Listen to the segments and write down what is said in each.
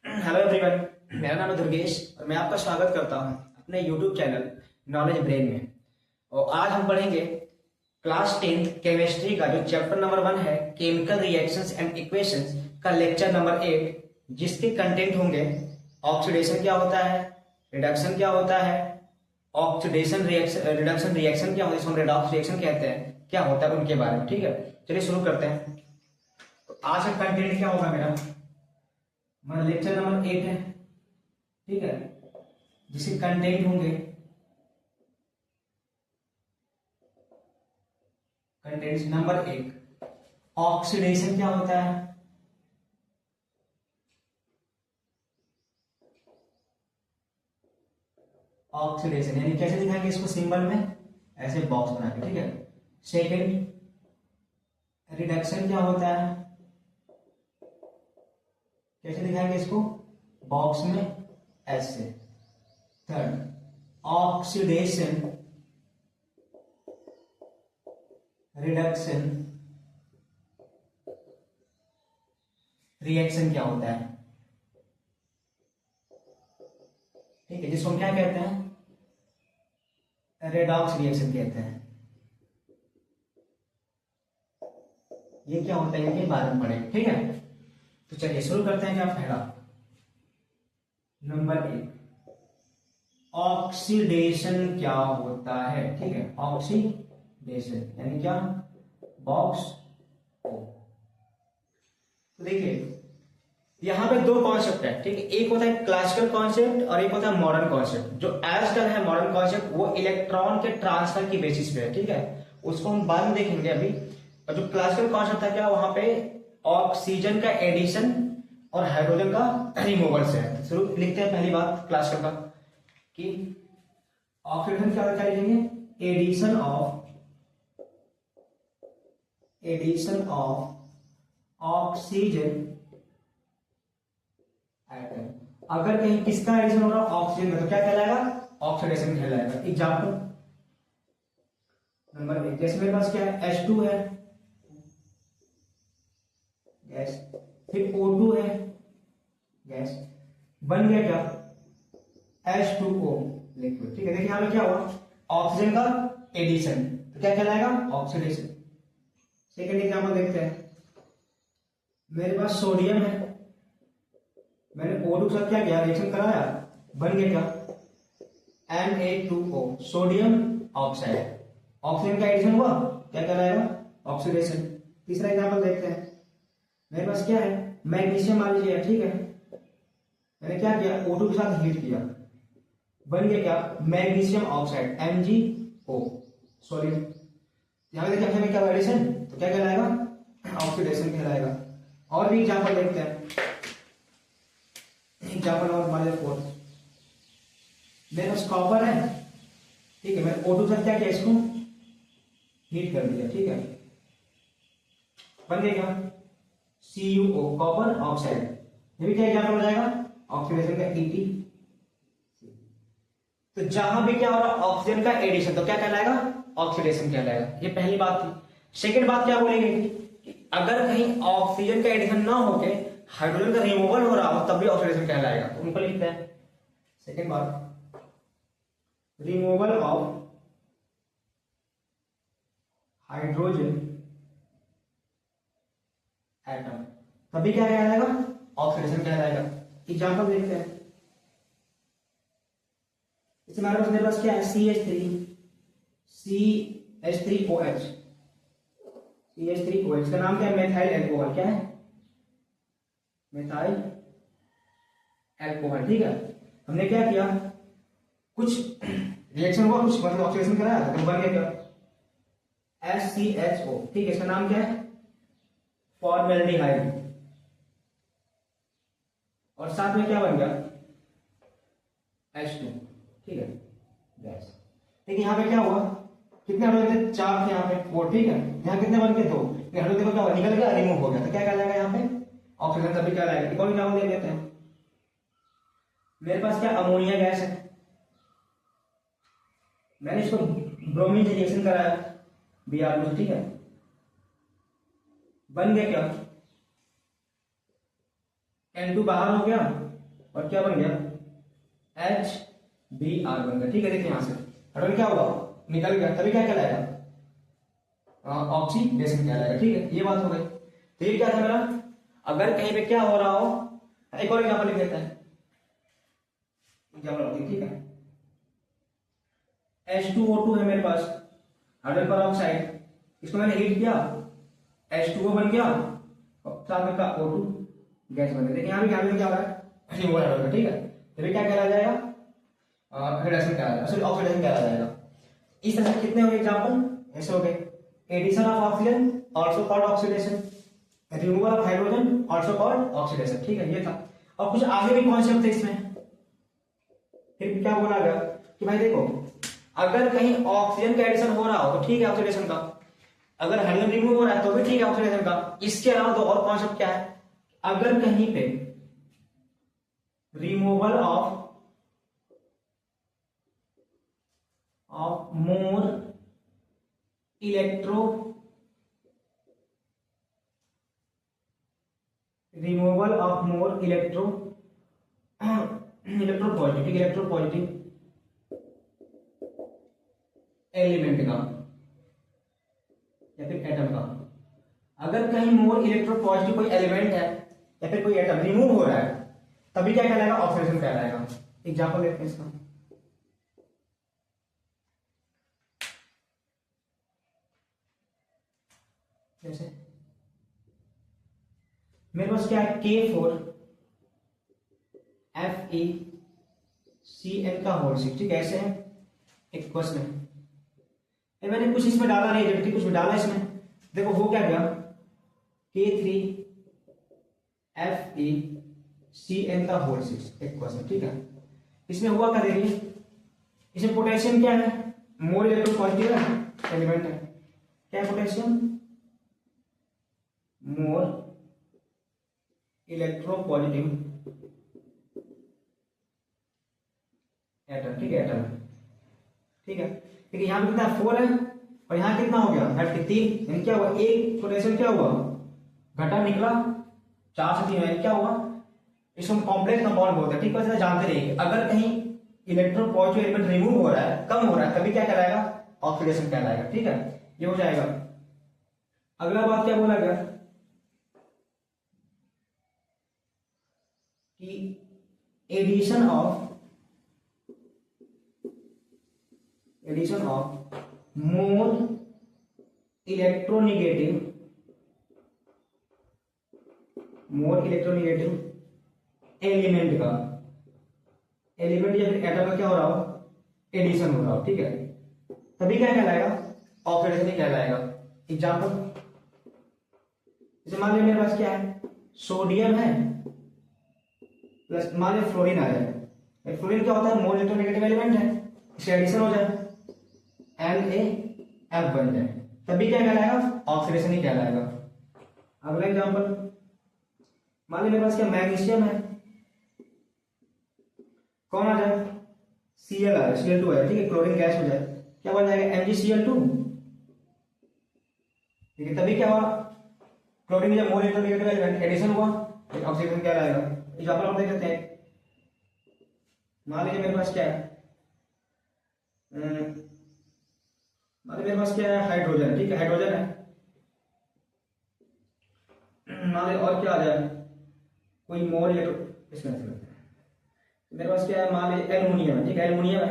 Hello everyone, मेरा नाम है दुर्गेश और मैं आपका स्वागत करता हूं अपने यूट्यूब चैनल नॉलेज ब्रेन में। और आज हम पढ़ेंगे क्लास 10th केमिस्ट्री का जो चैप्टर नंबर 1 है, केमिकल रिएक्शंस एंड इक्वेशंस का लेक्चर नंबर 8, जिसके कंटेंट होंगे ऑक्सीडेशन क्या होता है, रिडक्शन क्या होता है, ऑक्सीडेशन रिएक्शन रिडक्शन रिएक्शन क्या होता है, जिसको हम रेडॉक्स रिएक्शन कहते हैं, क्या होता है उनके बारे में। ठीक है, चलिए शुरू करते हैं। तो आज का कंटेंट क्या होगा मेरा लेक्चर नंबर 8 है, ठीक है, जिसके कंटेंट होंगे कंटेंट्स नंबर 1, ऑक्सीडेशन क्या होता है, ऑक्सीडेशन यानी कैसे दिखाएंगे इसको सिंबल में, ऐसे बॉक्स बना के। ठीक है, सेकंड, रिडक्शन क्या होता है, कैसे दिखाएंगे इसको, बॉक्स में ऐसे। थर्ड, ऑक्सीडेशन रिडक्शन रिएक्शन क्या होता है, ठीक है, जिसको हम क्या कहते हैं, रेडॉक्स रिएक्शन कहते हैं। ये क्या होता है इनके बारे में पढ़ेंगे। ठीक है, तो चलिए शुरू करते हैं। क्या पहला नंबर 1, ऑक्सीडेशन क्या होता है। ठीक है, ऑक्सीडेशन यानी क्या, बॉक्स ओ। तो देखिए यहां पे दो कॉन्सेप्ट है, ठीक है, एक होता है क्लासिकल कॉन्सेप्ट और एक होता है मॉडर्न कॉन्सेप्ट। जो एरिस्टल है मॉडर्न कॉन्सेप्ट, वो इलेक्ट्रॉन के ट्रांसफर की बेसिस पे है, ठीक है, उसको हम बाद में देखेंगे अभी। और जो क्लासिकल कॉन्सेप्ट था क्या, वहां पे ऑक्सीजन का एडिशन और हाइड्रोजन का रिमूवल से है। शुरू लिखते हैं पहली बात क्लासिकल का कि ऑक्सीडेशन क्या होता है, लिखेंगे एडिशन ऑफ ऑक्सीजन एटम। अगर कहीं किसका एडिशन हो रहा है, ऑक्सीजन का, तो क्या कहलाएगा, ऑक्सीडेशन कहलाएगा। एग्जाम्पल नंबर 1, जैसे मेरे पास क्या है, H2 है गैस, फिर O2 है गैस, बन गया क्या, H2O लिक्विड। ठीक है, देखिए यहां पे क्या हुआ, ऑक्सीजन का एडिशन, तो क्या कहलाएगा, ऑक्सीडेशन। सेकेंड एग्जाम्पल देखते हैं, मेरे पास सोडियम है, मैंने O2 के साथ क्या किया, रिएक्शन कराया, बन गया क्या, Na2O, सोडियम ऑक्साइड। ऑक्सीजन का एडिशन हुआ, क्या कहलाएगा, ऑक्सीडेशन। तीसरा एग्जाम्पल देखते हैं, मेरे पास क्या है, मैग्नीशियम मान लीजिए, ठीक है, मैंने क्या किया, O2 के साथ हीट किया, बन गया क्या, मैग्नीशियम ऑक्साइड MgO, सोडियम। यहां पे देखिए क्या एडिशन, तो क्या कहलाएगा, ऑक्सीडेशन कहलाएगा। और भी एग्जाम्पल देखते हैं, एग्जाम्पल नंबर मान लीजिए 4, मेरे पास कॉपर है, ठीक है, मैंने O2 से क्या किया, इसको हीट कर दिया, ठीक है, बन गया क्या, CuO, कॉपर ऑक्साइड। ये भी क्या एग्जाम्पल हो जाएगा, ऑक्सीडेशन का ET। तो जहां भी क्या हो रहा है, ऑक्सीजन का एडिशन, तो क्या कहलाएगा, ऑक्सीडेशन कहलाएगा। ये पहली बात थी। सेकंड बात क्या बोलेंगे कि अगर कहीं ऑक्सीजन का एडिशन ना होके हाइड्रोजन का रिमूवल हो रहा हो, तब भी ऑक्सीडेशन कहलाएगा। तो उनको लिखते हैं। सेकंड बात, रिमूवल ऑफ हाइड्रोजन एटम, तभी क्या कहलाएगा, ऑक्सीडेशन कहलाएगा। एग्जाम्पल देखते हैं, इसमें मेरे पास क्या है, CH3OH का नाम क्या है, मेथाइल एल्कोहल। क्या है, मेथाइल एल्कोहल। ठीक है, हमने क्या किया, कुछ रिएक्शन हुआ, कुछ मतलब ऑक्सीडेशन कराया, तो बन गया क्या, SCHO। ठीक है, इसका नाम क्या है, फॉर्मेल्डिहाइड। और साथ में क्या बन गया, H2। ठीक है, गैस। देखिए यहां पे क्या हुआ, कितने हाइड्रोजन थे, 4 थे, यहाँ पे 4। ठीक है, यहाँ कितने बन गए, 2। हाइड्रोजन देखो क्या हुआ, निकल गया, रिमूव हो गया, तो क्या कहलाएगा यहाँ पे, ऑक्सीजन। तभी क्या लाएगा, एक और एग्जाम्पल दे देते हैं, मेरे पास क्या, अमोनिया गैस है, मैंने इसको ब्रोमीन से रिएक्शन कराया, Br+। ठीक है, बन गया क्या, N2 बाहर हो गया, और क्या बन गया HBr बन गया। ठीक है, देखिए यहां से हाइड्रोजन क्या हुआ, निकल गया, तभी क्या कहलाएगा, ऑक्सीडेशन कहलाएगा। ठीक है, ये बात हो गई। तो ये क्या था मेरा, अगर कहीं पे क्या हो रहा हो, एक और एग्जाम्पल लिख लेते हैं, एग्जाम्पल। ठीक है, H2O2 है मेरे पास, हाइड्रोजन पर ऑक्साइड, इसको मैंने हीट किया, H2O बन गया, साथ में का O2 गैस बन गया। देखिए यहाँ भी क्या हो रहा है, रिमूवल हाइड्रोजन। ठीक है, तो क्या कहला जाएगा, रिडक्शन कहलाएगा, सॉरी ऑक्सीडेशन कहला जाएगा। इस तरह से कितने हो गए एग्जांपल, ऐसे हो गए, addition of oxygen also called oxidation, removal of hydrogen also called oxidation. ठीक है, ये था। और कुछ आगे भी कॉन्सेप्ट थे इसमें। फिर क्या बोला गया कि भाई देखो, अगर कहीं ऑक्सीजन का एडिशन हो रहा हो तो ठीक है ऑक्सीडेशन का, अगर हाइड्रोजन रिमूव हो रहा है तो भी ठीक है ऑक्सीडेशन का। इसके अलावा तो और कॉन्सेप्ट क्या है, अगर कहीं पे removal of more electro removal of more electropositive element का या फिर एटम का, अगर कहीं मोर इलेक्ट्रोपॉजिटिव कोई एलिमेंट है या फिर कोई एटम रिमूव हो रहा है, तभी क्या कहलाएगा, ऑक्सीडेशन कहलाएगा। एग्जांपल देखते हैं इसका। जैसे मेरे पास क्या है, K4FeCl का होल 6। ठीक है, ऐसे है एक क्वेश्चन है, मैंने कुछ इसमें डाला नहीं, जबकि कुछ भी डाला इसमें। देखो हो क्या गया, K3FeCl का होल 6 एक क्वेश्चन। ठीक है, इसमें हुआ क्या, देखिए इसमें पोटेशियम क्या है, मोर इलेक्ट्रोपॉजिटिव एलिमेंट है। क्या है पोटेशियम, मोर इलेक्ट्रोपॉजिटिव एटम। ठीक है, एटम। ठीक है, देखिए यहां पे कितना 4 है और यहां कितना हो गया, 3। यानी क्या हुआ, एक पोटेशियम क्या हुआ, घटा निकला, 4 से 3 यानी क्या हुआ, इसको कॉम्प्लेक्स कंपाउंड बोलते हैं। ठीक है, जानते रहिए अगर कहीं इलेक्ट्रोपॉजिटिव एलिमेंट रिमूव हो रहा है, कम हो रहा है, तभी क्या कहलाएगा, ऑक्सीडेशन कहलाएगा। ठीक है, ये हो जाएगा। अगला बात क्या बोला गया कि addition of more electronegative element का, एलिमेंट या फिर एटम का क्या हो रहा हो, एडिशन हो रहा हो। ठीक है, तभी क्या कहलाएगा, ऑक्सीडेशन ही कहलाएगा। एग्जांपल, जैसे मान लीजिए मेरे पास क्या है, सोडियम है प्लस मान लीजिए फ्लोरीन आ जाए। फ्लोरीन क्या होता है, मोर इलेक्ट्रोनेगेटिव एलिमेंट है, इससे एडिशन हो जाए, NaF बन जाए, तभी क्या कहलाएगा, ऑक्सीडेशन ही कहलाएगा। अगला एग्जांपल, मान लीजिए मेरे पास क्या मैग्नीशियम है, कौन आ जाए, Cl आ जाए, Cl2 है। ठीक है, क्लोरीन गैस हो जाए, क्या बन जाएगा, MgCl2। ठीक है, तभी क्या हुआ, क्लोरीन जब मोर इलेक्ट्रोनेगेटिव एलिमेंट एडिशन हुआ, ऑक्सीडेशन कहलाएगा। एग्जांपल हम देख लेते हैं, मान लीजिए मेरे पास क्या है, मान लीजिए मेरे पास क्या है, हाइड्रोजन। ठीक है, हाइड्रोजन है, मान लीजिए और क्या आ जाए, कोई मोर इसमें मेरे पास क्या है, मान लीजिए एल्युमिनियम है। ठीक है, एल्युमिनियम है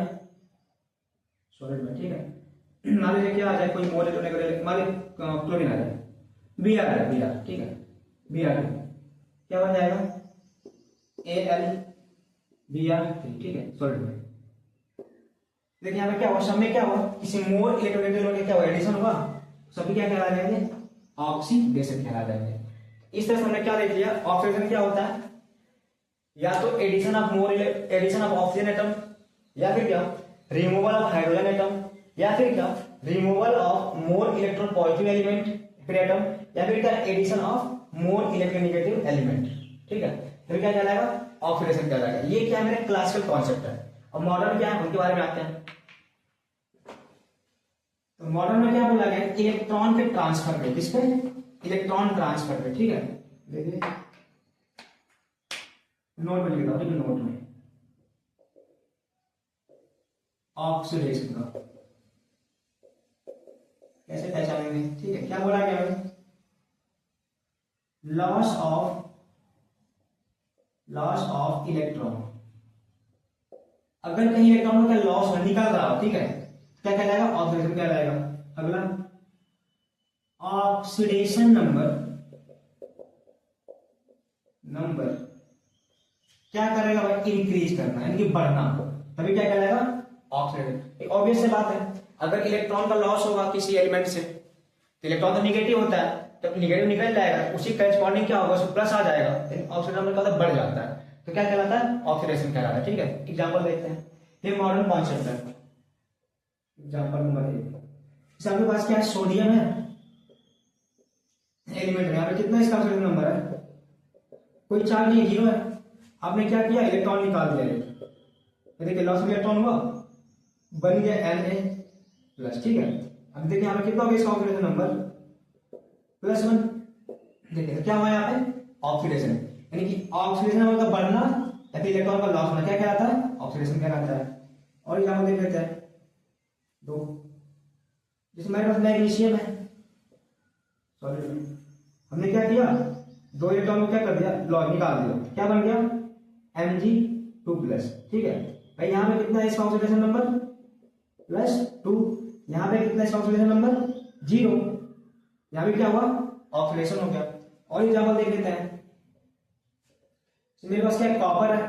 सॉलिड में। ठीक है, मान लीजिए क्या आ जाए, कोई मोर इलेक्ट्रोनेगेटिव, मान लीजिए क्लोरीन आ जाए, Br है, Br। ठीक है, Br क्या बन जाएगा, AlBr3। ठीक है, सॉलिड में। देखिए यहाँ पे क्या हुआ, सब में क्या हुआ, किसी मोर इलेक्ट्रोनेगेटिव क्या हुआ, एडिशन हुआ, सभी क्या कहला जाएंगे, ऑक्सीडेशन कहला जाएंगे। इस तरह से हमने क्या देख लिया, ऑक्सीडेशन क्या होता है, या तो एडिशन ऑफ ऑक्सीजन एटम, या फिर क्या रिमूवल ऑफ हाइड्रोजन एटम, या फिर क्या removal of more electropositive element फिर एटम, या फिर क्या addition of more electronegative element. ठीक है, फिर क्या कहलाएगा, ऑक्सीडेशन कहलाएगा। ये क्या मेरे क्लासिकल कॉन्सेप्ट है। अब मॉडर्न क्या है, उनके बारे में आते हैं। तो मॉडर्न में क्या बोला गया, इलेक्ट्रॉन के ट्रांसफर पे, किस पे, इलेक्ट्रॉन ट्रांसफर पे। ठीक है, देखिए नोट में लिखता हूँ, ठीक है, नोट में ऑक्सीडेशन का कैसे पहचानेंगे, ठीक है। क्या बोला गया भाई, लॉस ऑफ इलेक्ट्रॉन। अगर कहीं इलेक्ट्रॉन का लॉस निकल रहा हो, ठीक है, क्या कहलाएगा, ऑक्सीडेशन कहलाएगा। अगला ऑक्सीडेशन नंबर क्या करेगा भाई, इंक्रीज करना यानी कि बढ़ना, तभी क्या कहलाएगा, ऑक्सीडेशन। एक ऑब्वियस से बात है, अगर इलेक्ट्रॉन का लॉस होगा किसी एलिमेंट से तो इलेक्ट्रॉन तो निगेटिव होता है, तो निगेटिव निकल जाएगा, उसी करस्पॉन्डिंग क्या होगा, उसमें प्लस आ जाएगा, ऑक्सीडेशन नंबर का बढ़ जाता है, तो क्या कहलाता है, ऑक्सीडेशन कहलाता है, ठीक है। एग्जांपल देखते हैं, ये मॉडर्न कॉन्सेप्ट है। एग्जांपल नंबर 1, आपके पास क्या है, सोडियम है एलिमेंट में, यहाँ पे कितना इसका ऑक्सीडेशन नंबर है, कोई चार्ज नहीं, 0 है। आपने क्या किया, इलेक्ट्रॉन निकाल दिया, देखिए लॉस ऑफ इलेक्ट्रॉन हुआ, बन गया Na+, ठीक है। अब देखिए यहाँ पे कितना हो गया इसका ऑक्सीडेशन नंबर, +1। देखिए क्या हुआ यहाँ पे, ऑक्सीडेशन, यानी कि ऑक्सीडेशन नंबर का बढ़ना या फिर इलेक्ट्रॉन का लॉस होना क्या कहलाता है, ऑक्सीडेशन कहलाता है। और यहाँ देख लेते हैं 2, जैसे हमारे पास मैग्नीशियम है, सॉरी हमने क्या किया, 2 इलेक्ट्रॉन को क्या कर दिया, लॉस निकाल दिया, क्या बन गया, Mg2+, ठीक है भाई। यहाँ पे कितना है इसका ऑक्सीडेशन नंबर, +2, यहाँ पे कितना इसका ऑक्सीडेशन नंबर, 0, यहाँ पे क्या हुआ, ऑक्सीडेशन हो गया। और एग्जाम्पल देख लेते हैं, मेरे पास क्या कॉपर है,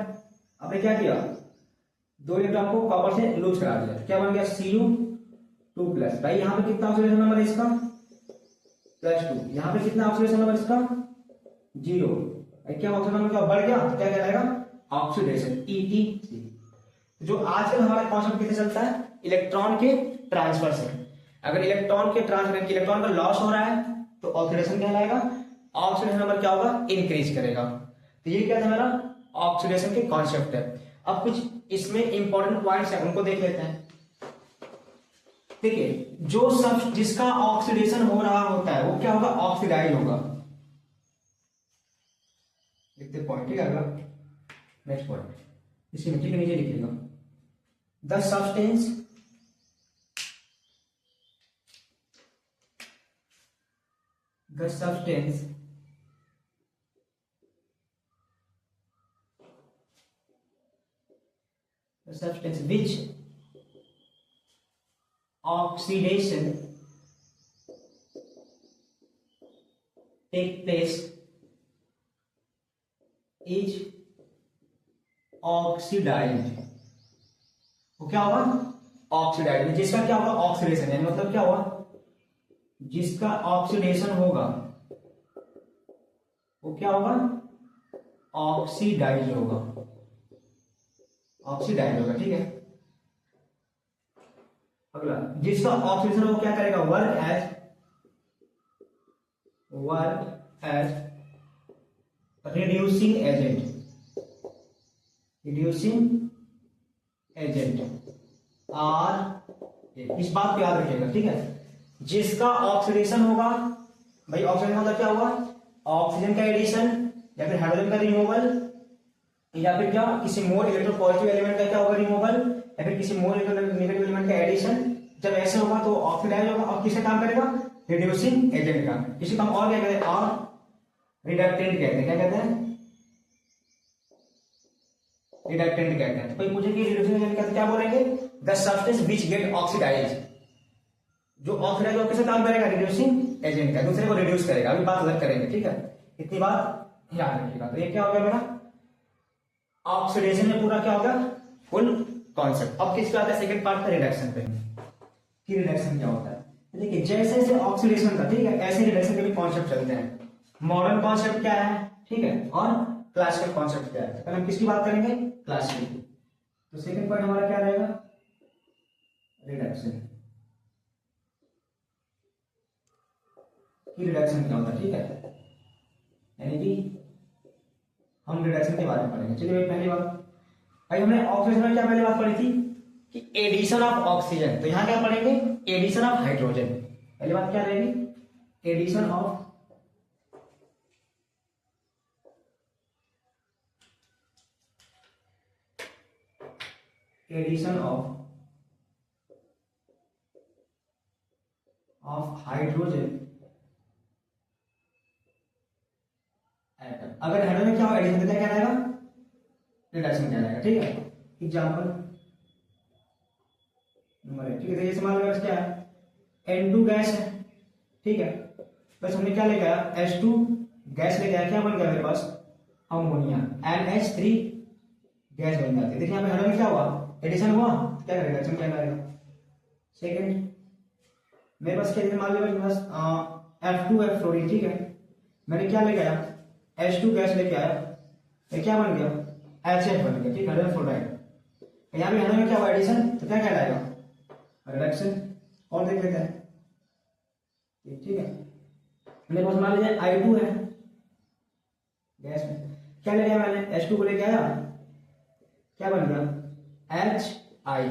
आपने क्या किया, 2 इलेक्ट्रॉन को कॉपर से लूज करा दिया, क्या बन गया, Cu2+, भाई यहाँ पे कितना ऑक्सीडेशन नंबर है इसका, +2, यहाँ पे कितना ऑक्सीडेशन नंबर इसका, 0, क्या ऑक्सीडेशन नंबर क्या बढ़ गया, क्या कहलाएगा, ऑक्सीडेशन, EtC। जो आजकल हमारा कॉन्सेप्ट कैसे चलता है, इलेक्ट्रॉन के ट्रांसफर से। अगर इलेक्ट्रॉन के ट्रांसफर, इलेक्ट्रॉन का लॉस हो रहा है तो ऑक्सीडेशन कहलाएगा, ऑक्सीडेशन नंबर क्या होगा, इंक्रीज करेगा। तो ये क्या था मेरा ऑक्सीडेशन के कॉन्सेप्ट है। अब कुछ इसमें इंपॉर्टेंट पॉइंट्स है, उनको देख लेते हैं। देखिए जो सब जिसका ऑक्सीडेशन हो रहा होता है वो क्या होगा, ऑक्सीडाइज होगा। लिखते पॉइंट, ठीक है। अगला नेक्स्ट पॉइंट इसी में, ठीक है, नीचे लिखिएगा, the substance which oxidation take place is oxidized। वो क्या होगा, ऑक्सीडाइज, जिसका क्या होगा, ऑक्सीडेशन, यानी मतलब क्या हुआ, जिसका ऑक्सीडेशन होगा वो क्या होगा, ऑक्सीडाइज होगा, ऑक्सीडाइज होगा, ठीक है। अगला जिसका ऑक्सीडेशन वो क्या करेगा, वर्क एज रिड्यूसिंग एजेंट इस बात को याद रखिएगा, ठीक है। जिसका ऑक्सीडेशन होगा, भाई ऑक्सीडेशन मतलब क्या हुआ, ऑक्सीजन का एडिशन या फिर हाइड्रोजन का रिमूवल, या फिर क्या किसी मोर इलेक्ट्रोपॉजिटिव एलिमेंट का क्या होगा, रिमूवल, या फिर किसी मोर नेगेटिव एलिमेंट का एडिशन। जब ऐसे होगा तो ऑक्सीडाइज होगा, और किसका काम करेगा, रिड्यूसिंग एजेंट का। इसी को हम और क्या कहते हैं, और रिडक्टेंट कहते हैं, क्या कहते हैं, रिडक्टेंट कहते हैं। तो कोई पूछे कि रिड्यूसिंग एजेंट कहते क्या बोलेंगे, the substance which get oxidise, जो ऑक्सीडाइज होकर कैसे काम करेगा, रिड्यूसिंग एजेंट का, दूसरे को रिड्यूस करेगा। अभी बात अलग करेंगे, ठीक है, इतनी बात याद रखिएगा। तो ये क्या हो गया मेरा ऑक्सीडेशन में पूरा क्या होगा, फुल कॉन्सेप्ट। अब किस पे आता है, सेकंड पार्ट पे, रिडक्शन पे, कि रिडक्शन क्या होता है। देखिए जैसे जैसे ऑक्सीडेशन का, ठीक है, ऐसे रिडक्शन के भी कॉन्सेप्ट चलते हैं। मॉडर्न कॉन्सेप्ट क्या है, ठीक है, और क्लासिकल कॉन्सेप्ट क्या है। पहले हम किसकी बात करेंगे, क्लासिकल। तो सेकंड पॉइंट हमारा क्या रहेगा, रिडक्शन, कि रिडक्शन क्या होता है, ठीक है, यानी कि हम रिडक्शन के बारे में पढ़ेंगे। चलिए पहली बात, भाई हमने ऑक्सीजन में क्या पहले बात पढ़ी थी कि एडिशन ऑफ ऑक्सीजन, तो यहां क्या पढ़ेंगे, एडिशन ऑफ हाइड्रोजन। पहली बात क्या रहेगी, addition of addition of hydrogen atom. अगर हाइड्रोजन क्या हो एडिशन तो क्या कहलाएगा, रिडक्शन कहलाएगा। ठीक है, एग्जांपल नंबर 1। ठीक है, तो ये समान गैस क्या है, N2 गैस है। ठीक है, बस हमने क्या लेके आया, H2 गैस लेके आया, क्या बन गया मेरे पास, अमोनिया, NH3 गैस बन जाती है। देखिए यहाँ पे हाइड्रोजन क्या हुआ, एडिशन हुआ, क्या रिडक्शन कहलाएगा। सेकंड मेरे पास क्या, मान लीजिए मेरे पास F2 है फ्लोरीन। ठीक है, मैंने क्या लेके आया, H2 गैस लेके आया, ये क्या बन गया, HF बन गया। ठीक है, हाइड्रोजन फ्लोराइड। यहाँ पे हाइड्रोजन क्या हुआ एडिशन, तो क्या कहलाएगा, रिडक्शन। और देख लेते हैं। ठीक है, मेरे पास मान लीजिए I2 है गैस में, क्या ले गया मैंने, H2 को लेके आया, क्या बन गया, HI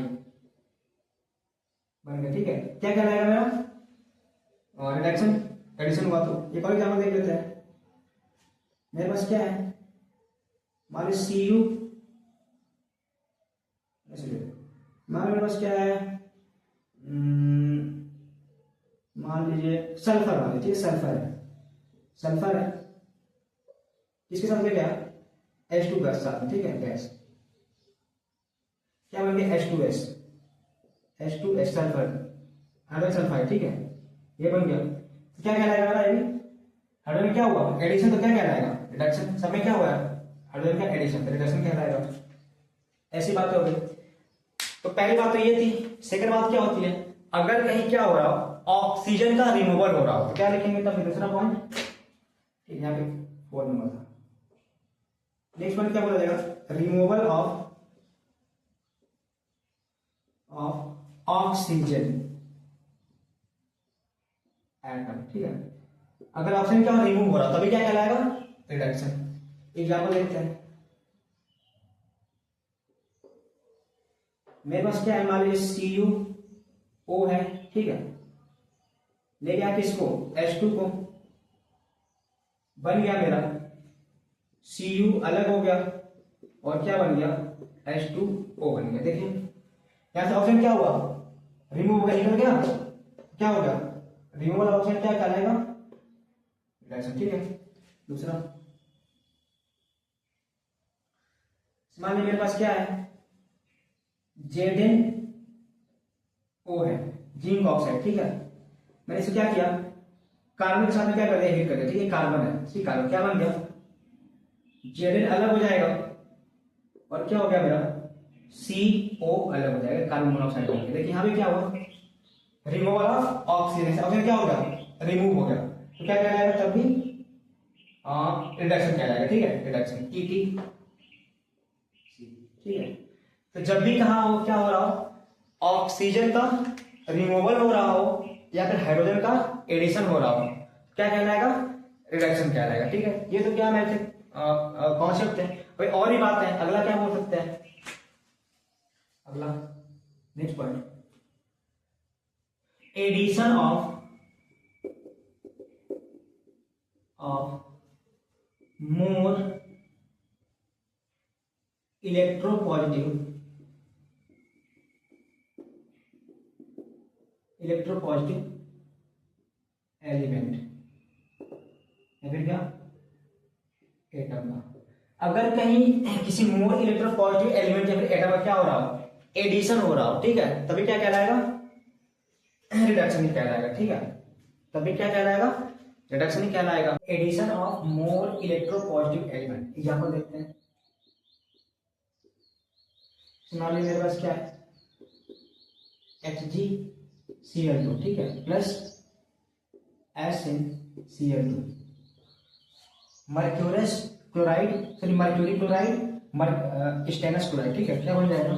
बन गया। ठीक है, क्या कहलाएगा मेरा, रिडक्शन। एडिशन हुआ। तो एक और एग्जाम्पल देख लेते हैं। मेरे पास क्या है, मान लीजिए Cu, मान मेरे पास क्या है, मान लीजिए सल्फर मान लीजिए, सल्फर है, सल्फर है, किसके साथ लेके आया, H2 गैस साथ में। ठीक है, गैस क्या बन गया, H2S, H2S sulphur, hydrogen sulphide. ठीक है, ये बन गया। तो क्या कहलाएगा हमारा, ये हाइड्रोजन क्या हुआ एडिशन, तो क्या कहलाएगा, रिडक्शन। सब में क्या हुआ है, हाइड्रोजन का एडिशन, रिडक्शन कहलाएगा। ऐसी बात हो गई। तो पहली बात तो ये थी। सेकंड बात क्या होती है, अगर कहीं क्या हो रहा हो, ऑक्सीजन का रिमूवल हो रहा हो, तो क्या लिखेंगे तब, दूसरा पॉइंट। ठीक, यहाँ पे 4 नंबर था। नेक्स्ट पॉइंट क्या बोला जाएगा, रिमूवल ऑफ ऑक्सीजन एटम। ठीक है, अगर ऑक्सीजन क्या रिमूव हो रहा तभी क्या कहलाएगा, रिडक्शन। एग्जाम्पल देखते हैं। मेरे पास क्या है, मान लीजिए CuO है। ठीक है, ले गया किसको, H2 को, बन गया मेरा Cu अलग हो गया, और क्या बन गया, H2O बन गया। देखिए यहां से ऑक्सीजन क्या हुआ, रिमूव हो गया, निकल गया, क्या हो गया, रिमूवल ऑक्सीजन क्या कहलाएगा, रिडक्शन। ठीक है, दूसरा मान लीजिए मेरे पास क्या है, ZnO है, जिंक ऑक्साइड। ठीक है, मैंने इसे क्या किया, कार्बन के साथ में क्या कर दिया, हिट कर दिया। ठीक है, कार्बन है, सी कार्बन क्या बन गया, Zn अलग हो जाएगा, और क्या हो गया मेरा CO अलग हो जाएगा, कार्बन मोनोऑक्साइड बन गया। देखिए यहाँ पे क्या हुआ, रिमूवल ऑफ ऑक्सीजन, ऑक्सीजन क्या हो गया, रिमूव हो गया, तो क्या कहलाएगा तब भी, रिडक्शन कहलाएगा। ठीक है, रिडक्शन ET। ठीक है, तो जब भी कहा हो, क्या हो रहा हो, ऑक्सीजन का रिमूवल हो रहा हो या फिर हाइड्रोजन का एडिशन हो रहा हो, क्या कहलाएगा, रिडक्शन कहलाएगा। ठीक है, ये तो क्या मैथड कॉन्सेप्ट है। भाई और भी बात है, अगला क्या बोल सकते हैं, अगला next point, addition of more electropositive element, या फिर क्या, एटम का। अगर कहीं किसी मोर इलेक्ट्रोपॉजिटिव एलिमेंट या फिर एटम का क्या हो रहा हो, एडिशन हो रहा हो, ठीक है, तभी क्या कहलाएगा, रिडक्शन ही कहलाएगा। ठीक है, तभी क्या कहलाएगा, रिडक्शन ही कहलाएगा। Addition of more electropositive element, example देखते हैं। मान लीजिए मेरे पास क्या है, HgCl2, ठीक है, plus SnCl2, mercurous chloride, sorry mercury chloride, stannous chloride. ठीक है, क्या बन जाएगा,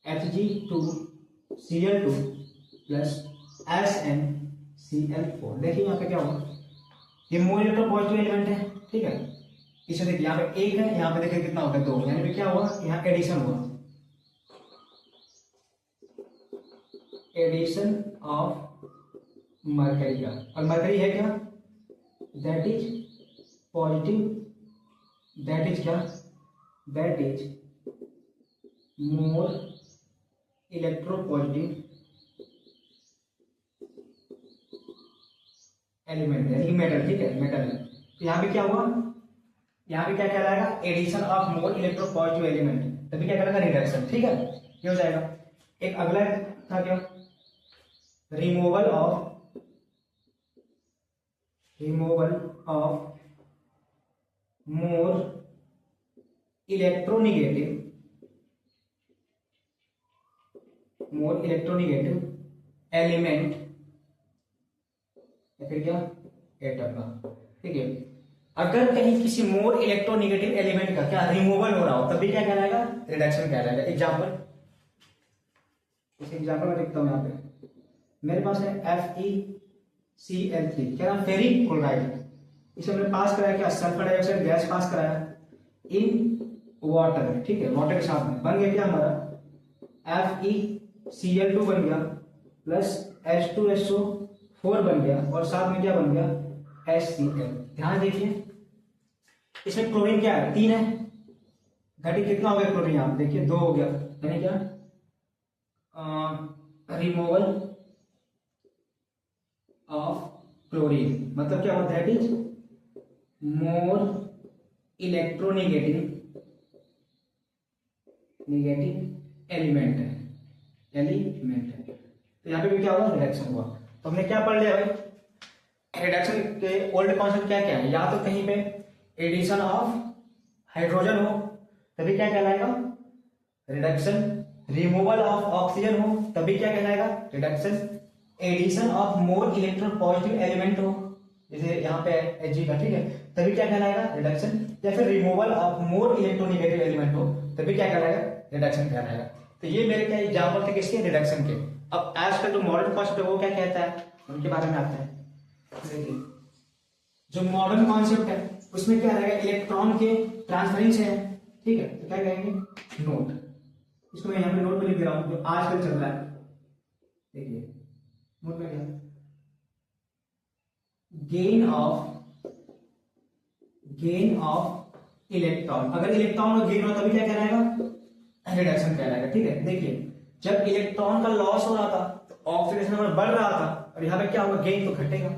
Hg2Cl2 प्लस SnCl4। देखिए यहाँ पे क्या हुआ, ये मोर इलेक्ट्रोपॉजिटिव एलिमेंट है। ठीक है, इसे देखिए यहाँ पे 1 है, यहाँ पे देखिए कितना होगा, 2, यानी पे क्या हुआ, यहाँ एडिशन हुआ, एडिशन ऑफ मरकरी का, और मरकरी है क्या, that is positive, that is क्या, that is more electropositive element है, मेटल, ठीक है, मेटल है। तो यहाँ पे क्या हुआ, यहाँ पे क्या कहलाएगा, addition of more electropositive element, तभी क्या कहलाएगा, रिडक्शन, ठीक है, ये हो जाएगा। एक अगला था क्या, removal of more electronegative element, या फिर क्या, एटम का, ठीक है। अगर कहीं किसी मोर इलेक्ट्रोनिगेटिव एलिमेंट का क्या रिमूवल हो रहा हो तभी क्या कहलाएगा, रिडक्शन कहलाएगा। एग्जांपल, इस एग्जांपल में देखता हूं, यहाँ पे मेरे पास है FeCl3, क्या नाम, फेरिक क्लोराइड, इसे हमने पास कराया क्या, सल्फर डाइऑक्साइड गैस पास कराया इन वाटर में, ठीक है, वाटर के साथ में बन गया क्या हमारा, FeCl2 बन गया प्लस H2SO4 बन गया, और साथ में क्या बन गया, HCl। ध्यान देखिए, इसमें क्लोरीन क्या है, 3 है, घटी कितना हो गया क्लोरीन, यहाँ पे देखिए 2 हो गया, यानी क्या, रिमूवल ऑफ क्लोरीन, मतलब क्या होता है, that is more electronegative element है। तो यहाँ पे भी क्या हुआ, रिडक्शन हुआ। तो हमने क्या पढ़ लिया भाई, रिडक्शन के ओल्ड कॉन्सेप्ट क्या क्या है, या तो कहीं पे एडिशन ऑफ हाइड्रोजन हो तभी क्या कहलाएगा, रिडक्शन, रिमूवल ऑफ ऑक्सीजन हो तभी क्या कहलाएगा, reduction, addition of more electropositive element हो, जैसे यहाँ पे Hg का, ठीक है, तभी क्या कहलाएगा, रिडक्शन, या फिर removal of more electronegative element हो तभी क्या कहलाएगा, रिडक्शन कहलाएगा। तो ये मेरे क्या एग्जांपल थे किसके, रिडक्शन के। अब आजकल जो मॉडर्न कॉन्सेप्ट है वो क्या कहता है, उनके बारे में आते हैं। देखिए, जो मॉडर्न कॉन्सेप्ट है उसमें क्या रहेगा, इलेक्ट्रॉन के ट्रांसफरेंस है, ठीक है, तो क्या कहेंगे, नोट, इसको मैं यहाँ पे नोट में लिख दे रहा हूँ, जो आजकल चल रहा है। देखिए नोट में क्या, गेन ऑफ इलेक्ट्रॉन, अगर इलेक्ट्रॉन का गेन हो तभी क्या कहलाएगा, रिडक्शन कहलाएगा, ठीक है। देखिए, जब इलेक्ट्रॉन का लॉस हो रहा था तो ऑक्सीडेशन नंबर बढ़ रहा था, और यहाँ पे क्या होगा, गेन तो घटेगा,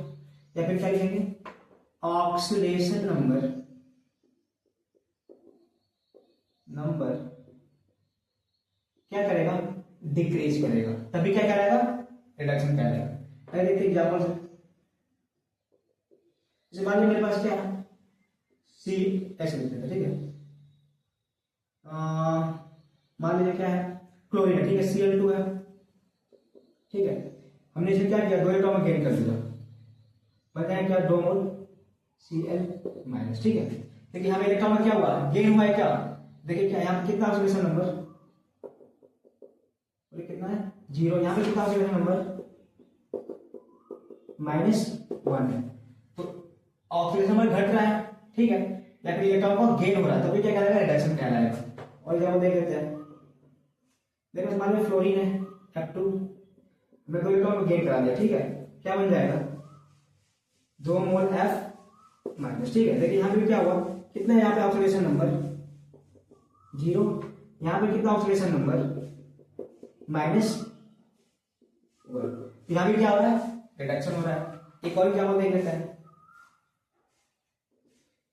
या फिर क्या लिखेंगे, ऑक्सीडेशन नंबर क्या करेगा, डिक्रीज करेगा, तभी क्या करेगा, रिडक्शन कहलाएगा। अरे देखिए एग्जांपल से, जैसे मान लीजिए मेरे पास क्या है, CH लिख देते, ठीक है, मान लीजिए क्या है, क्लोरीन है, ठीक है, Cl2 है, ठीक है, हमने इसे क्या किया, 2 इलेक्ट्रॉन गेन कर दिया, बताएं क्या, 2 मोल Cl-, ठीक है। देखिए हमें इलेक्ट्रॉन में क्या हुआ, गेन हुआ है क्या, देखिए क्या, यहाँ पे कितना ऑक्सीडेशन नंबर, कितना है, 0, यहाँ पे कितना ऑक्सीडेशन नंबर, -1 है, तो ऑक्सीडेशन नंबर घट रहा है, ठीक है, या फिर इलेक्ट्रॉन को गेन हो रहा है, तो क्या कहलाएगा, रिडक्शन कहलाएगा। और जब देख लेते हैं, देखो मान लो फ्लोरीन है F2, मैं 2 इलेक्ट्रॉन को गेन करा दिया, ठीक है, क्या बन जाएगा, 2 मोल F-, ठीक है। देखिए यहाँ पे क्या हुआ, कितना है यहाँ पे ऑक्सीडेशन नंबर, 0, यहाँ पे कितना ऑक्सीडेशन नंबर, -1, यहाँ पे क्या हो रहा है, रिडक्शन हो रहा है। एक और क्या देख लेते हैं,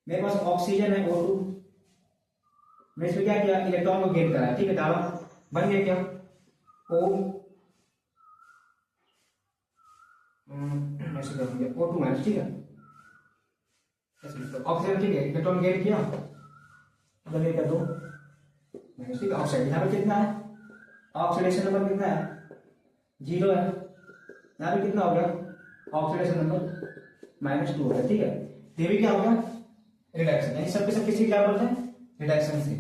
मेरे पास ऑक्सीजन है O2, मैं इसमें क्या किया, इलेक्ट्रॉन को गेन करा, ठीक है, डाला, बन गया क्या, O, O2-, ठीक है, ऑक्सीजन, ठीक है, इलेक्ट्रॉन गेन किया, बन गया 2, ठीक है, ऑक्साइड, यहाँ पे कितना है, ऑक्सीडेशन नंबर कितना है, 0 है, यहाँ पे कितना हो गया, ऑक्सीडेशन नंबर -2 हो गया, ठीक है, ये भी क्या हो गया, रिडक्शन, यानी सबके सब किसी क्या बोलते हैं, रिडक्शन से।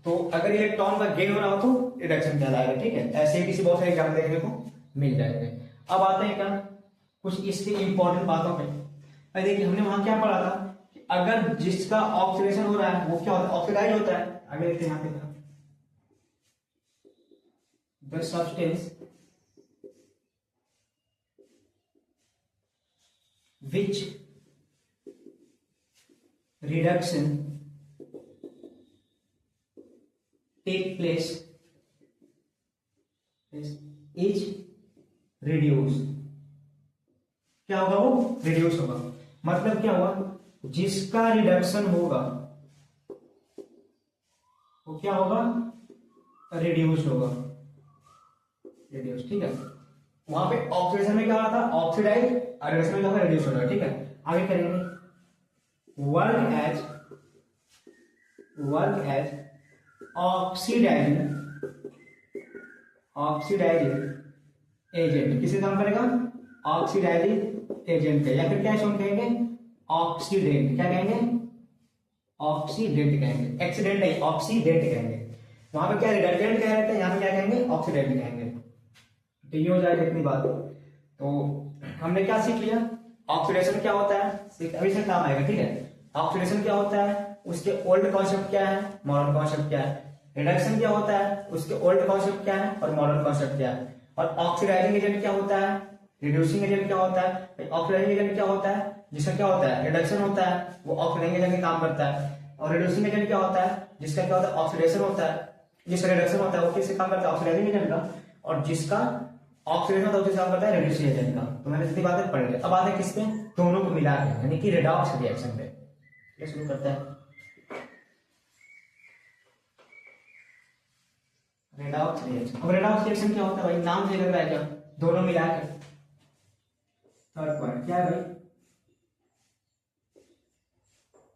तो अगर इलेक्ट्रॉन का गेन हो रहा हो तो रिडक्शन कहलाएगा, ठीक है, ऐसे ही किसी बहुत सारे एग्जाम्पल देखने को मिल जाएंगे। अब आते हैं क्या कुछ इसके इंपॉर्टेंट बातों पे। अरे देखिए हमने वहां क्या पढ़ा था कि अगर जिसका ऑक्सीडेशन हो रहा है वो क्या होता है, ऑक्सीडाइज होता है। आगे देखते हैं यहाँ पे the substance which reduction take place reduce होगा। मतलब क्या हुआ, जिसका रिडक्शन होगा वो क्या होगा, रिड्यूस होगा, रिड्यूस। ठीक है, वहां पे ऑक्सीडेशन में क्या हो रहा था, ऑक्सीडाइज, और रिडक्शन में क्या होगा, रिड्यूस हो रहा है। ठीक है, आगे करेंगे। वर्क एज ऑक्सीडाइजिंग एजेंट, किसे काम करेगा, ऑक्सीडाइजिंग एजेंट है, या फिर क्या इसको कहेंगे, ऑक्सीडेंट। क्या कहेंगे, ऑक्सीडेंट कहेंगे, एक्सीडेंट नहीं, ऑक्सीडेंट कहेंगे। वहां पे क्या रिडक्टेंट कह रहे थे, यहाँ पे क्या कहेंगे, ऑक्सीडेंट कहेंगे। तो ये हो जाएगा इतनी बात। तो हमने क्या सीख लिया, ऑक्सीडेशन क्या होता है, अभी से काम आएगा। ठीक है, ऑक्सीडेशन क्या होता है, उसके ओल्ड कॉन्सेप्ट क्या है, मॉडर्न कॉन्सेप्ट क्या है। रिडक्शन क्या होता है, उसके ओल्ड कॉन्सेप्ट क्या है और मॉडर्न कॉन्सेप्ट क्या है। और ऑक्सीडाइजिंग एजेंट क्या होता है, रिड्यूसिंग एजेंट क्या होता है। ऑक्सीडाइजिंग एजेंट क्या होता है, जिसका क्या होता है, रिडक्शन होता है, वो ऑक्सीडाइजिंग एजेंट का काम करता है। और रिड्यूसिंग एजेंट क्या होता है, जिसका क्या होता है, ऑक्सीडेशन होता है, जिसका रिडक्शन होता है वो किससे काम करता है, ऑक्सीडाइजिंग एजेंट का। और जिसका ऑक्सीडेशन होता है उससे काम करता है रिड्यूसिंग एजेंट का। तो मैंने जितनी बातें पढ़ ली, अब आते हैं किस पे, दोनों को मिला के, यानी कि रेडॉक्स रिएक्शन पे। ये शुरू करते हैं, रेडॉक्स रिएक्शन। अब रेडॉक्स रिएक्शन क्या होता है भाई, नाम से लग रहा है क्या, दोनों मिला के। थर्ड पॉइंट क्या है भाई,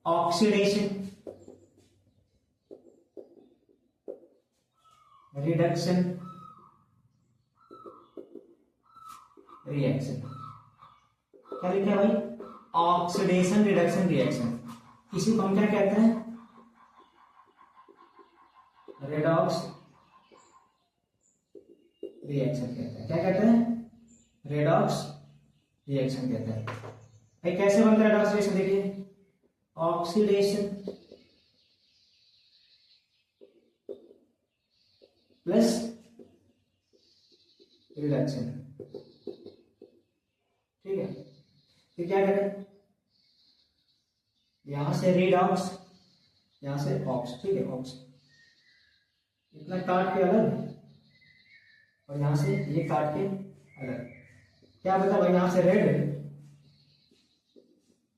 ऑक्सीडेशन, रिडक्शन, रिएक्शन। क्या लिखा है भाई, ऑक्सीडेशन रिडक्शन रिएक्शन। इसी को हम क्या कहते हैं, रेडॉक्स रिएक्शन कहते हैं। क्या कहते हैं, रेडॉक्स रिएक्शन कहते हैं। भाई कैसे बनता है रेडॉक्स रिएक्शन, देखिए, ऑक्सीडेशन प्लस रिडक्शन। ठीक है, फिर क्या करें, यहां से रिडॉक्स, यहां से ऑक्स। ठीक है, ऑक्स इतना काट के अलग, और यहां से ये काट के अलग। क्या बता भाई, यहां से रेड,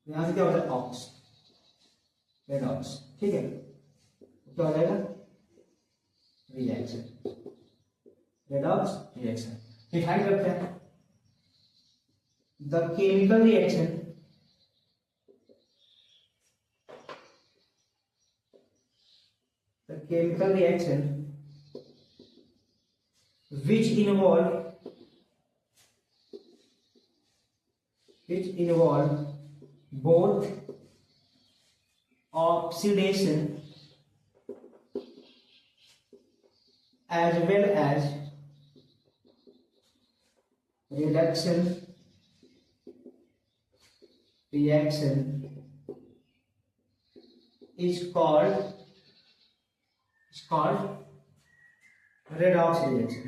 यहां से क्या होता है, ऑक्स, रेड ऑक्स। ठीक है, क्या हो जाएगा, रिएक्शन, रेडॉक्स रिएक्शन। डिफाइन करते हैं, the chemical reaction which involve both oxidation as well as reduction reaction is called redox reaction।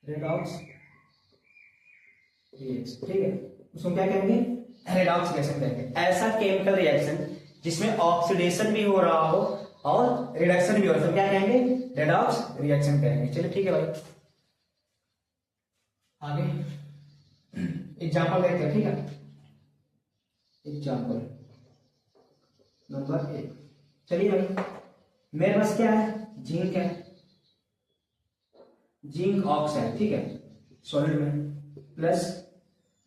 redox reaction, ठीक है, उसको क्या कहेंगे, रेडॉक्स रिएक्शन कहेंगे। ऐसा केमिकल रिएक्शन जिसमें ऑक्सीडेशन भी हो रहा हो और रिडक्शन भी हो रहा हो, क्या कहेंगे, रेडॉक्स रिएक्शन कहेंगे। चलिए ठीक है भाई, आगे एग्जांपल देखते हैं। ठीक है, एग्जांपल नंबर 1। चलिए भाई, मेरे पास क्या है, जिंक है, जिंक ऑक्साइड। ठीक है, सॉलिड में, प्लस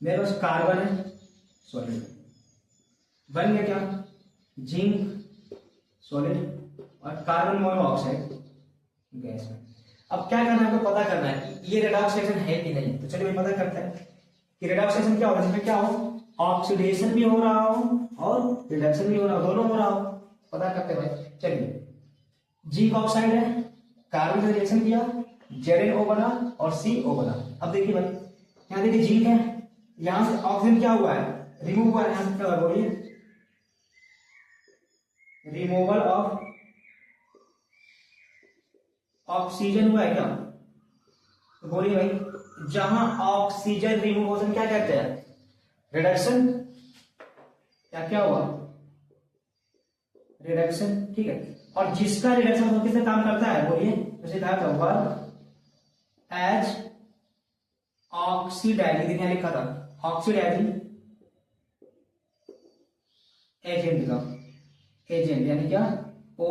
मेरे पास कार्बन है सॉलिड में। बन गया क्या, जिंक सॉलिड और कार्बन मोनोऑक्साइड गैस में। अब क्या करना है, आपको पता करना है कि ये रेडॉक्स रिएक्शन है कि नहीं। तो चलिए पता करते हैं कि रेडॉक्स रिएक्शन क्या होता है, जिसमें क्या हो, ऑक्सीडेशन भी हो रहा हो और रिडक्शन भी हो रहा हो, दोनों हो रहा हो। पता करते हैं भाई, चलिए, जिंक ऑक्साइड है, कार्बन से रिएक्शन किया, ZnO बना और CO बना। अब देखिए भाई, यहाँ देखिए जिंक है, यहां से ऑक्सीजन क्या हुआ है, रिमूव हुआ है। यहां से क्या हुआ, बोलिए, रिमूवल ऑफ ऑक्सीजन हुआ है क्या। तो बोलिए भाई, जहां ऑक्सीजन रिमूव होता है क्या कहते हैं, रिडक्शन, या क्या हुआ, रिडक्शन। ठीक है, और जिसका रिडक्शन हो किससे काम करता है, बोलिए, जैसे कहा था, वर्क एज ऑक्सीडाइजिंग, लिखा था ऑक्सीडाइजिंग एजेंट का, एजेंट यानी क्या, ओ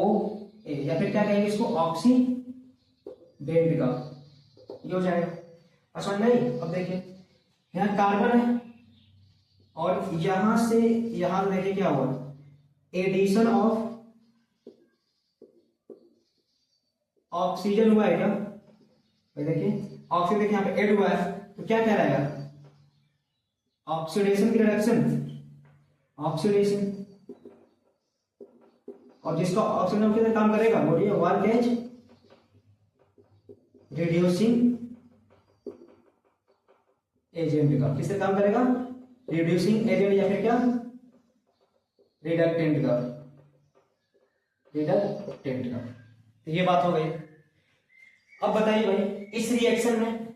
ए, या फिर क्या कहेंगे इसको, ऑक्सीडेंट का, ये हो जाएगा। अच्छा नहीं, अब देखिए यहाँ कार्बन है और यहां से यहां देखिए क्या हुआ, एडिशन ऑफ ऑक्सीजन हुआ है क्या, देखिए ऑक्सीजन देखिए यहाँ पे ऐड हुआ है, तो क्या कहलाएगा, ऑक्सीडेशन की रिडक्शन, ऑक्सीडेशन। और जिसका ऑक्सीजन किधर काम करेगा, बोलिए, वर्क एज रिड्यूसिंग एजेंट का, किससे काम करेगा, रिड्यूसिंग एजेंट या फिर क्या, रिडक्टेंट का, रिडक्टेंट का। तो ये बात हो गई। अब बताइए भाई, इस रिएक्शन में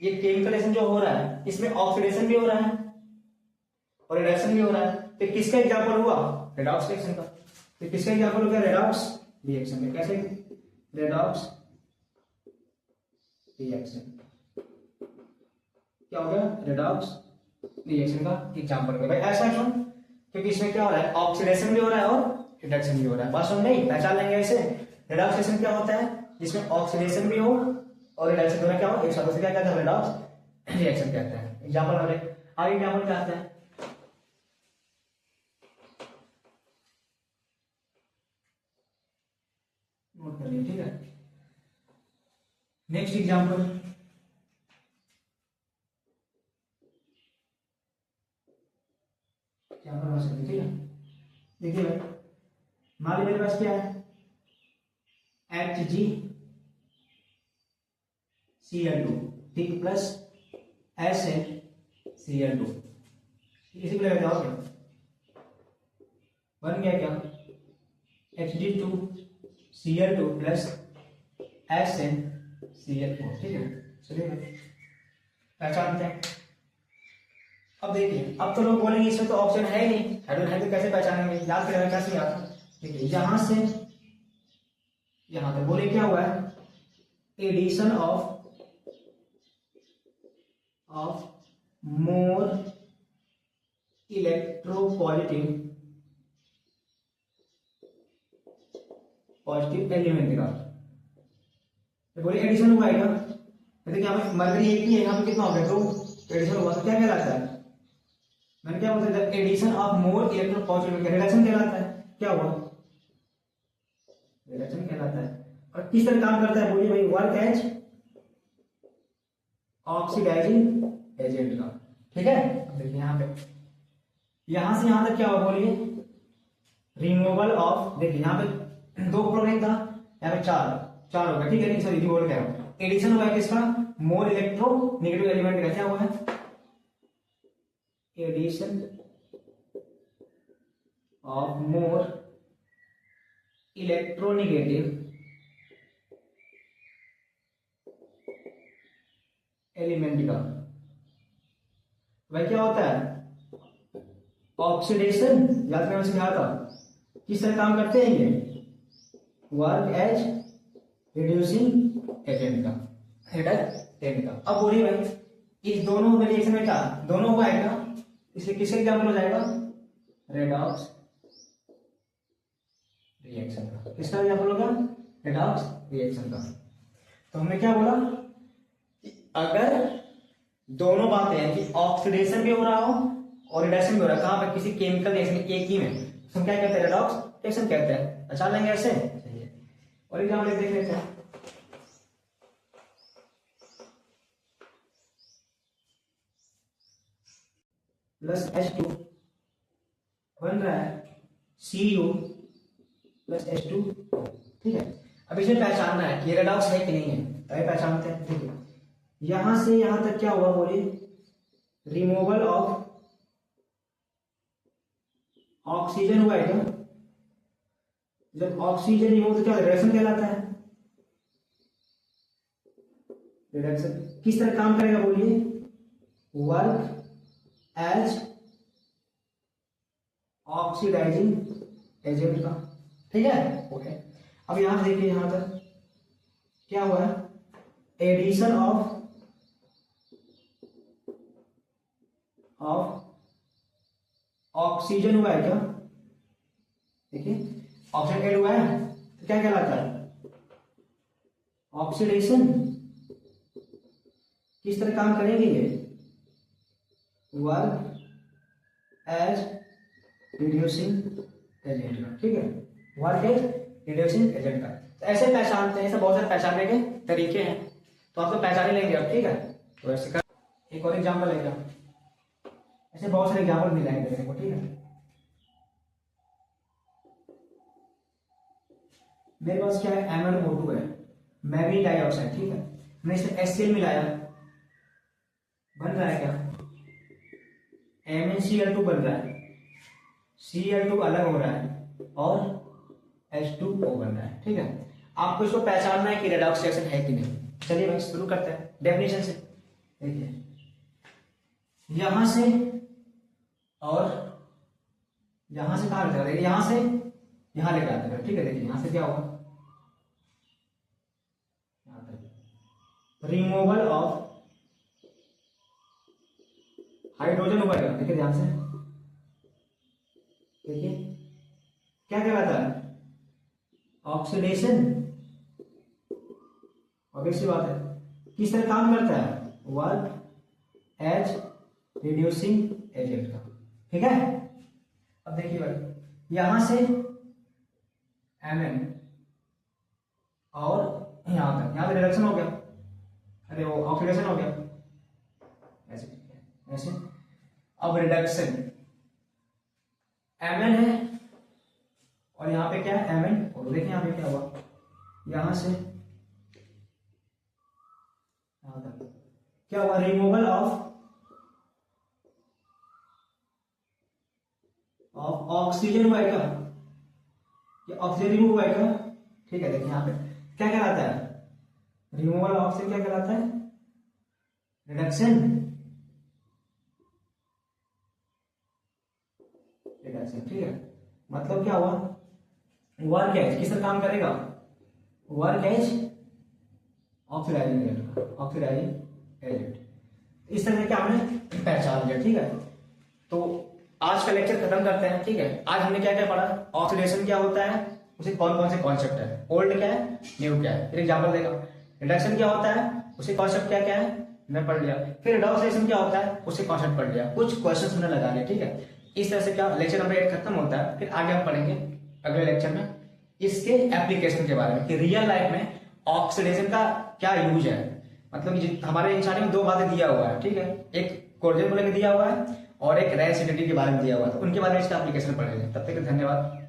ये केमिकल रिएक्शन जो हो रहा है, इसमें ऑक्सीडेशन भी हो रहा है और रिडक्शन भी हो रहा है, तो किसका एग्जांपल हुआ, रेडॉक्स रिएक्शन का। तो किसका एग्जांपल हो गया, रेडॉक्स रिएक्शन में। कैसे, रेडॉक्स रिएक्शन क्या हो गया, रेडॉक्स रिएक्शन का एग्जांपल हो गया। भाई ऐसा क्यों, क्योंकि इसमें क्या हो रहा है, ऑक्सीडेशन भी हो रहा है और रिडक्शन भी हो रहा है। बात समझ नहीं, पहचान लेंगे ऐसे। रेडॉक्स रिएक्शन क्या होता है, जिसमें ऑक्सीडेशन भी हो और रिडक्शन दोनों क्या हो एक साथ, उसे क्या कहते हैं, रेडॉक्स रिएक्शन कहते हैं। एग्जांपल हमारे आगे एग्जांपल क्या आता है, नोट कर लीजिए, ठीक है। नेक्स्ट एग्जांपल, एग्जांपल हो सकते, ठीक है। देखिए भाई, मान लीजिए मेरे पास क्या है, HgCl2 ठीक प्लस SnCl2, इसी को लेकर जाओगे, बन गया क्या, Hg2Cl2 प्लस SnCl4, ठीक है। चलिए पहचानते हैं। अब देखिए, अब तो लोग बोलेंगे इसमें तो ऑप्शन है ही नहीं, हाइड्रोजन है तो कैसे पहचानेंगे, याद करेंगे कैसे याद। देखिए यहां से यहां तक बोले क्या हुआ है, addition of more electropositive positive element का, तो बोले एडिशन हुआ है क्या, देखिए यहाँ पे मरकरी एक ही है, यहाँ पे कितना हो गया, तो एडिशन हुआ, तो क्या कहलाता है, मैंने क्या बोला, addition of more electropositive, reduction कहलाता है। क्या हुआ, रिडक्शन कहलाता है। और किस तरह काम करता है, बोलिए भाई, वर्क एज ऑक्सीडाइजिंग एजेंट का, ठीक है। देखिए यहाँ पे, यहां से यहां तक क्या हुआ, बोलिए, रिमूवल ऑफ, देखिए यहाँ पे 2 क्लोरीन था, यहाँ पे 4 हो गया, ठीक है। नहीं सॉरी, बोल क्या है, एडिशन हुआ है किसका, मोर इलेक्ट्रो नेगेटिव एलिमेंट का, क्या हुआ है, addition of more electronegative element का। वह क्या होता है, ऑक्सीडेशन, याद करना सिखाया था, किस तरह काम करते हैं ये, वर्क एज रिड्यूसिंग एजेंट का, रिडक्टेंट का। अब बोलिए भाई, इस दोनों रिएक्शन में क्या, दोनों हुआ है क्या, इसलिए किसका एग्जाम्पल हो जाएगा, रेडॉक्स रिएक्शन का। किसका एग्जाम्पल होगा, रेडॉक्स रिएक्शन का। तो हमने क्या बोला, अगर दोनों बातें हैं कि ऑक्सीडेशन भी हो रहा हो और रिडक्शन भी हो रहा है, कहां पर, किसी केमिकल रिएक्शन एक ही में, तो हम क्या कहते हैं, रेडॉक्स रिएक्शन कहते हैं। अच्छा लेंगे ऐसे, चलिए और एग्जाम्पल देख लेते हैं। प्लस H2 बन रहा है Cu प्लस H2, ठीक है। अब इसे पहचानना है कि ये रेडॉक्स है कि नहीं है, तभी पहचानते हैं, ठीक है। यहां से यहां तक क्या हुआ, बोलिए, रिमूवल ऑफ ऑक्सीजन हुआ है क्या, जब ऑक्सीजन रिमूव तो क्या रिडक्शन कहलाता है, रिडक्शन किस तरह काम करेगा, बोलिए, वर्क एज ऑक्सीडाइजिंग एजेंट का, ठीक है। ओके, अब यहां देखिए, यहां तक क्या हुआ है, एडिशन ऑफ ऑफ ऑक्सीजन हुआ है क्या, देखिए ऑक्सीजन ऐड हुआ है तो क्या कहलाता है, ऑक्सीडेशन। किस तरह काम करेगी ये, वर्क एज रिड्यूसिंग एजेंट का, ठीक है, वर्क एज रिड्यूसिंग एजेंट का। तो ऐसे पहचानते हैं, ऐसे बहुत सारे पहचानने के तरीके हैं, तो आप तो पहचान ही लेंगे अब, ठीक है। तो ऐसे कर, एक और एग्जाम्पल लेंगे, ऐसे बहुत सारे एग्जाम्पल मिल जाएंगे देखने को, ठीक है। मेरे पास क्या है, MnO2 है, मैग्नीज डाइऑक्साइड, ठीक है। मैंने इसमें HCl मिलाया, बन रहा है क्या, MnCl2 बन रहा है, Cl2 अलग हो रहा है और H2O बन रहा है, ठीक है। आपको इसको पहचानना है कि रेडॉक्स रिएक्शन है कि नहीं। चलिए भाई शुरू करते हैं डेफिनेशन से। देखिए यहां से और यहां से कहां लेकर, देखिए यहां से यहां लेकर आते हैं, ठीक है। देखिए यहां से क्या होगा, रिमूवल ऑफ हाइड्रोजन हुआ है, देखिए ध्यान से, देखिए क्या कहलाता है, ऑक्सीडेशन। ऑब्वियस सी बात है, किस तरह काम करता है, वर्क एज रिड्यूसिंग एजेंट का, ठीक है। अब देखिए भाई यहां से Mn और यहां तक, यहां पे रिडक्शन हो गया, अरे वो ऑक्सीडेशन हो गया, ऐसे ऐसे। अब रिडक्शन Mn है और यहां पे क्या है Mn, और देखिए यहां पे क्या हुआ, यहां से यहां तक क्या हुआ, रिमूवल ऑफ ऑक्सीजन हुआ है क्या, ये ऑक्सीजन रिमूव हुआ है क्या, ठीक है। देखिए यहां पे क्या कहलाता है, रिमूवल ऑफ ऑक्सीजन क्या कहलाता है, रिडक्शन, रिडक्शन, ठीक है। मतलब क्या हुआ, वर्क एज किस तरह काम करेगा, work as oxidising agent, oxidising agent. इस तरह से क्या हमने पहचान लिया, ठीक है। तो आज का लेक्चर खत्म करते हैं, ठीक है। आज हमने क्या क्या पढ़ा, ऑक्सीडेशन क्या होता है, उसे कौन कौन से कॉन्सेप्ट है, ओल्ड क्या है, न्यू क्या है, फिर एग्जांपल देगा। रिडक्शन क्या होता है, उसे कॉन्सेप्ट क्या क्या है मैं पढ़ लिया, फिर रिडॉक्स रिएक्शन क्या होता है, उसे कॉन्सेप्ट पढ़ लिया, कुछ क्वेश्चन हमने लगा लिया, ठीक है। इस तरह से क्या लेक्चर नंबर 8 खत्म होता है। फिर आगे हम पढ़ेंगे अगले लेक्चर में इसके एप्लीकेशन के बारे में, कि रियल लाइफ में ऑक्सीडेशन का क्या यूज है। मतलब कि हमारे इंसान में दो बातें दिया हुआ है, ठीक है, एक कोर्जेन को लेकर दिया हुआ है और एक रेसिडिटी के बारे में दिया हुआ है, तो उनके बारे में इसका एप्लीकेशन पढ़ेंगे। तब तक धन्यवाद।